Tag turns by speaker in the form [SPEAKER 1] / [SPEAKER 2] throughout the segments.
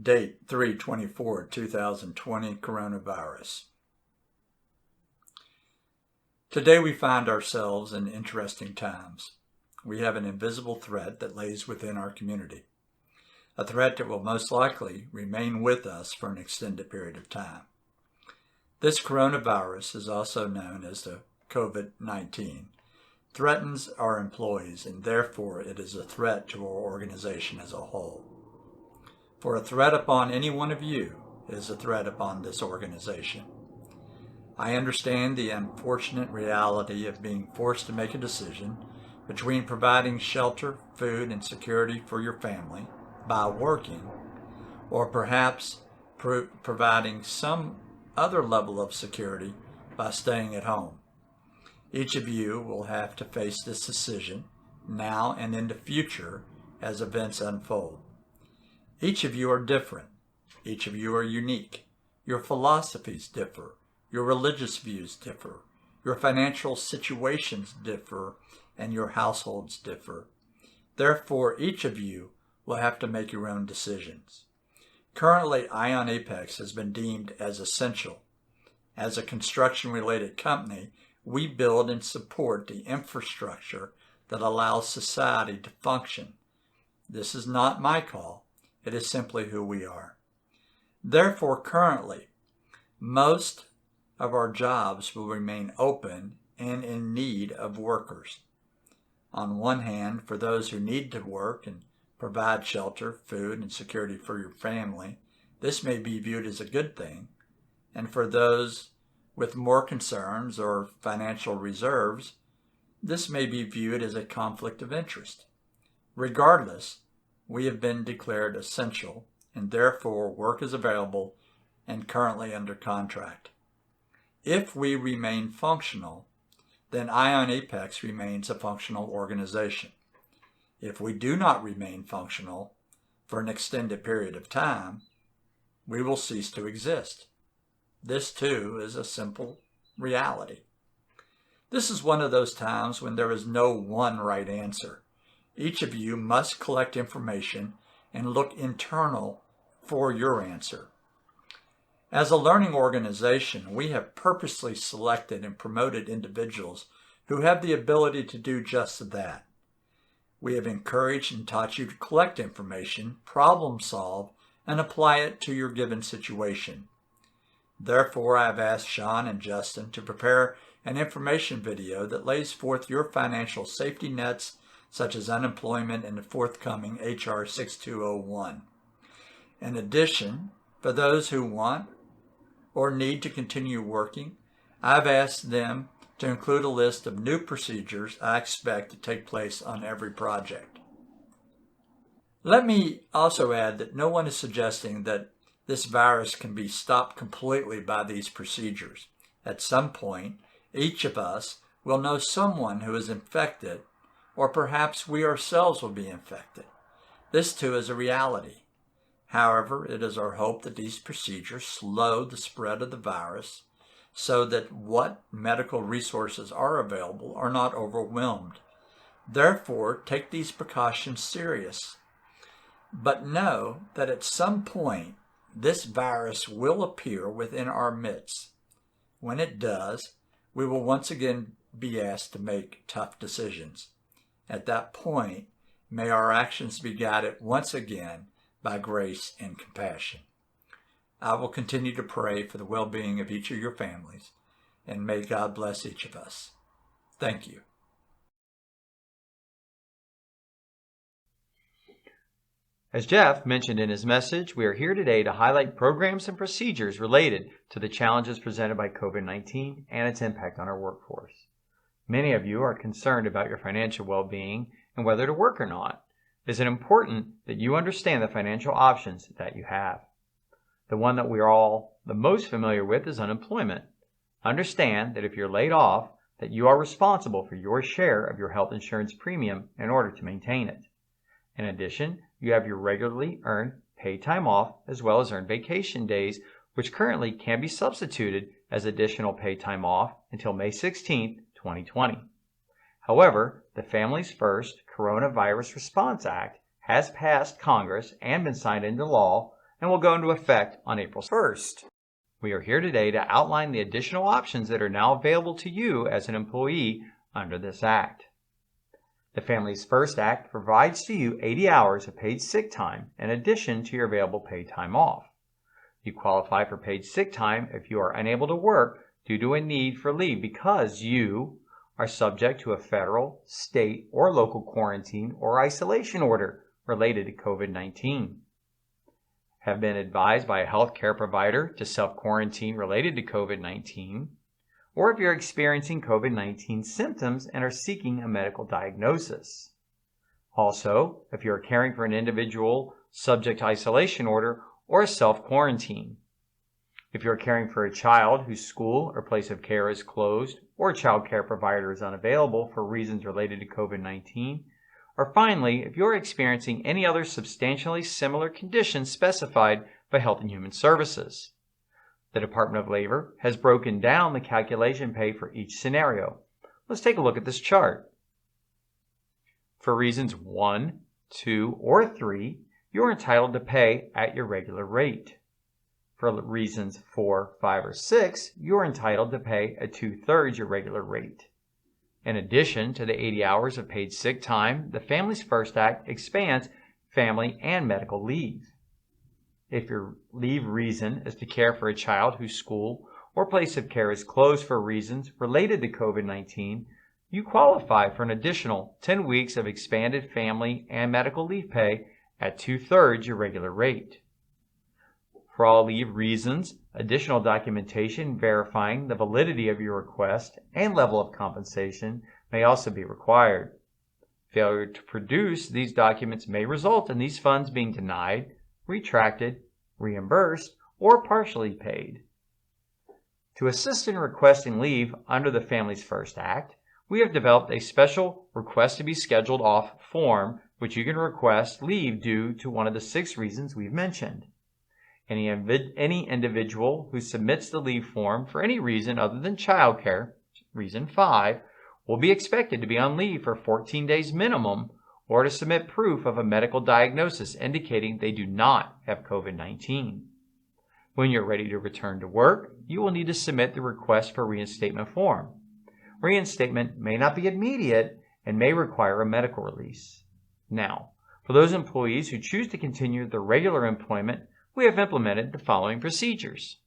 [SPEAKER 1] Date 3/24/2020, coronavirus. Today we find ourselves in interesting times. We have an invisible threat that lays within our community, a threat that will most likely remain with us for an extended period of time. This coronavirus is also known as the COVID-19, threatens our employees, and therefore it is a threat to our organization as a whole. For a threat upon any one of you is a threat upon this organization. I understand the unfortunate reality of being forced to make a decision between providing shelter, food, and security for your family by working, or perhaps providing some other level of security by staying at home. Each of you will have to face this decision now and in the future as events unfold. Each of you are different. Each of you are unique. Your philosophies differ. Your religious views differ. Your financial situations differ, and your households differ. Therefore, each of you will have to make your own decisions. Currently, Ion Apex has been deemed as essential. As a construction-related company, we build and support the infrastructure that allows society to function. This is not my call. It is simply who we are. Therefore, currently, most of our jobs will remain open and in need of workers. On one hand, for those who need to work and provide shelter, food, and security for your family, this may be viewed as a good thing. And for those with more concerns or financial reserves, this may be viewed as a conflict of interest. Regardless, we have been declared essential, and therefore work is available and currently under contract. If we remain functional, then Ion Apex remains a functional organization. If we do not remain functional for an extended period of time, we will cease to exist. This, too, is a simple reality. This is one of those times when there is no one right answer. Each of you must collect information and look internal for your answer. As a learning organization, we have purposely selected and promoted individuals who have the ability to do just that. We have encouraged and taught you to collect information, problem solve, and apply it to your given situation. Therefore, I have asked Sean and Justin to prepare an information video that lays forth your financial safety nets, such as unemployment and the forthcoming HR 6201. In addition, for those who want or need to continue working, I've asked them to include a list of new procedures I expect to take place on every project. Let me also add that no one is suggesting that this virus can be stopped completely by these procedures. At some point, each of us will know someone who is infected, or perhaps we ourselves will be infected. This too is a reality. However, it is our hope that these procedures slow the spread of the virus so that what medical resources are available are not overwhelmed. Therefore, take these precautions serious. But know that at some point, this virus will appear within our midst. When it does, we will once again be asked to make tough decisions. At that point, may our actions be guided once again by grace and compassion. I will continue to pray for the well-being of each of your families, and may God bless each of us. Thank you.
[SPEAKER 2] As Jeff mentioned in his message, we are here today to highlight programs and procedures related to the challenges presented by COVID-19 and its impact on our workforce. Many of you are concerned about your financial well-being and whether to work or not. Is it important that you understand the financial options that you have? The one that we are all the most familiar with is unemployment. Understand that if you're laid off, that you are responsible for your share of your health insurance premium in order to maintain it. In addition, you have your regularly earned paid time off as well as earned vacation days, which currently can be substituted as additional paid time off until May 16, 2020. However, the Families First Coronavirus Response Act has passed Congress and been signed into law and will go into effect on April 1st. We are here today to outline the additional options that are now available to you as an employee under this Act. The Families First Act provides to you 80 hours of paid sick time in addition to your available paid time off. You qualify for paid sick time if you are unable to work due to a need for leave because you are subject to a federal, state, or local quarantine or isolation order related to COVID-19. Have been advised by a healthcare provider to self-quarantine related to COVID-19, or if you're experiencing COVID-19 symptoms and are seeking a medical diagnosis. Also, if you're caring for an individual subject to isolation order or a self-quarantine. If you're caring for a child whose school or place of care is closed or a child care provider is unavailable for reasons related to COVID-19. Or finally, if you're experiencing any other substantially similar conditions specified by Health and Human Services. The Department of Labor has broken down the calculation pay for each scenario. Let's take a look at this chart. For reasons 1, 2, or 3, you're entitled to pay at your regular rate. For reasons 4, 5, or 6, you're entitled to pay at 2/3 your regular rate. In addition to the 80 hours of paid sick time, the Families First Act expands family and medical leave. If your leave reason is to care for a child whose school or place of care is closed for reasons related to COVID-19, you qualify for an additional 10 weeks of expanded family and medical leave pay at 2/3 your regular rate. For all leave reasons, additional documentation verifying the validity of your request and level of compensation may also be required. Failure to produce these documents may result in these funds being denied, retracted, reimbursed, or partially paid. To assist in requesting leave under the Families First Act, we have developed a special Request to be Scheduled Off form which you can request leave due to one of the 6 reasons we've mentioned. Any individual who submits the leave form for any reason other than childcare, reason 5, will be expected to be on leave for 14 days minimum or to submit proof of a medical diagnosis indicating they do not have COVID-19. When you're ready to return to work, you will need to submit the request for reinstatement form. Reinstatement may not be immediate and may require a medical release. Now, for those employees who choose to continue their regular employment, we have implemented the following procedures.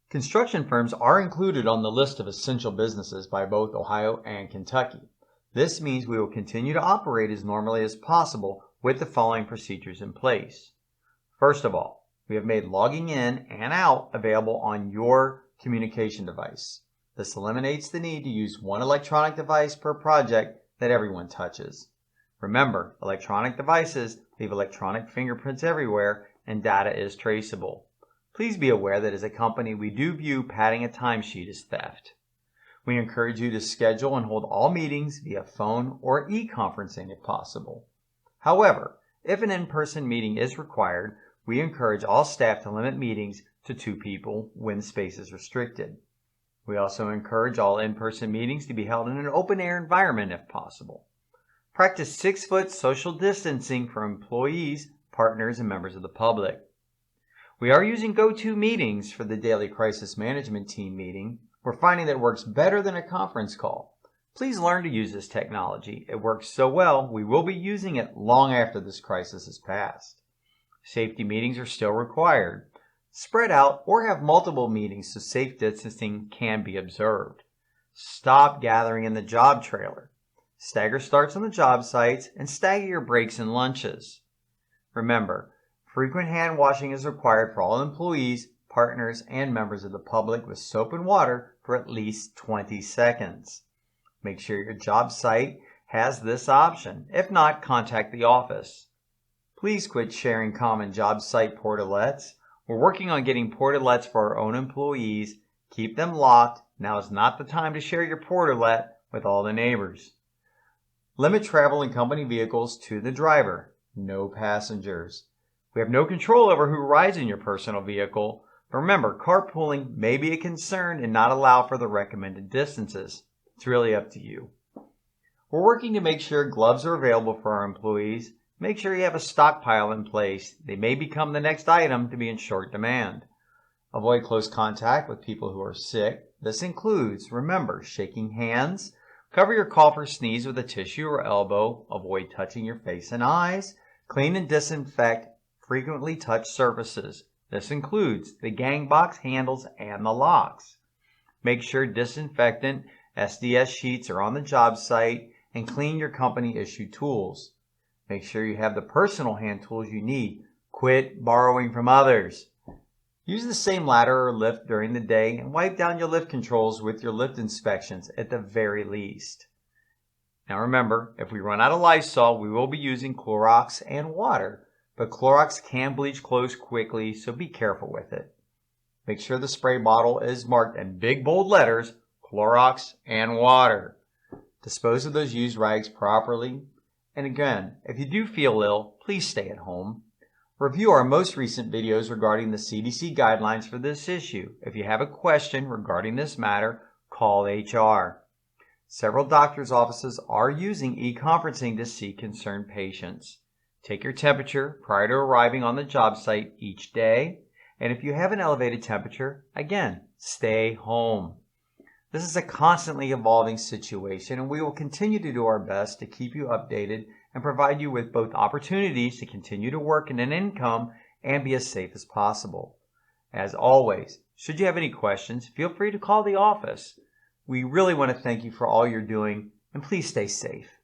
[SPEAKER 2] Construction firms are included on the list of essential businesses by both Ohio and Kentucky. This means we will continue to operate as normally as possible with the following procedures in place. First of all, we have made logging in and out available on your communication device. This eliminates the need to use one electronic device per project that everyone touches. Remember, electronic devices leave electronic fingerprints everywhere and data is traceable. Please be aware that as a company, we do view padding a timesheet as theft. We encourage you to schedule and hold all meetings via phone or e-conferencing if possible. However, if an in-person meeting is required, we encourage all staff to limit meetings to 2 people when space is restricted. We also encourage all in-person meetings to be held in an open-air environment if possible. Practice 6-foot social distancing for employees, partners, and members of the public. We are using GoToMeetings for the daily crisis management team meeting. We're finding that it works better than a conference call. Please learn to use this technology. It works so well, we will be using it long after this crisis has passed. Safety meetings are still required. Spread out or have multiple meetings so safe distancing can be observed. Stop gathering in the job trailer. Stagger starts on the job sites and stagger your breaks and lunches. Remember, frequent hand washing is required for all employees, partners, and members of the public with soap and water for at least 20 seconds. Make sure your job site has this option. If not, contact the office. Please quit sharing common job site portalets. We're working on getting portalets for our own employees. Keep them locked. Now is not the time to share your portalet with all the neighbors. Limit travel in company vehicles to the driver. No passengers. We have no control over who rides in your personal vehicle. But remember, carpooling may be a concern and not allow for the recommended distances. It's really up to you. We're working to make sure gloves are available for our employees. Make sure you have a stockpile in place. They may become the next item to be in short demand. Avoid close contact with people who are sick. This includes, remember, shaking hands. Cover your cough or sneeze with a tissue or elbow. Avoid touching your face and eyes. Clean and disinfect frequently touched surfaces. This includes the gang box handles and the locks. Make sure disinfectant SDS sheets are on the job site and clean your company issued tools. Make sure you have the personal hand tools you need. Quit borrowing from others. Use the same ladder or lift during the day and wipe down your lift controls with your lift inspections at the very least. Now remember, if we run out of Lysol, we will be using Clorox and water, but Clorox can bleach clothes quickly, so be careful with it. Make sure the spray bottle is marked in big bold letters, Clorox and water. Dispose of those used rags properly. And again, if you do feel ill, please stay at home. Review our most recent videos regarding the CDC guidelines for this issue. If you have a question regarding this matter, call HR. Several doctors' offices are using e-conferencing to see concerned patients. Take your temperature prior to arriving on the job site each day. And if you have an elevated temperature, again, stay home. This is a constantly evolving situation, and we will continue to do our best to keep you updated and provide you with both opportunities to continue to work and an income and be as safe as possible. As always, should you have any questions, feel free to call the office. We really want to thank you for all you're doing, and please stay safe.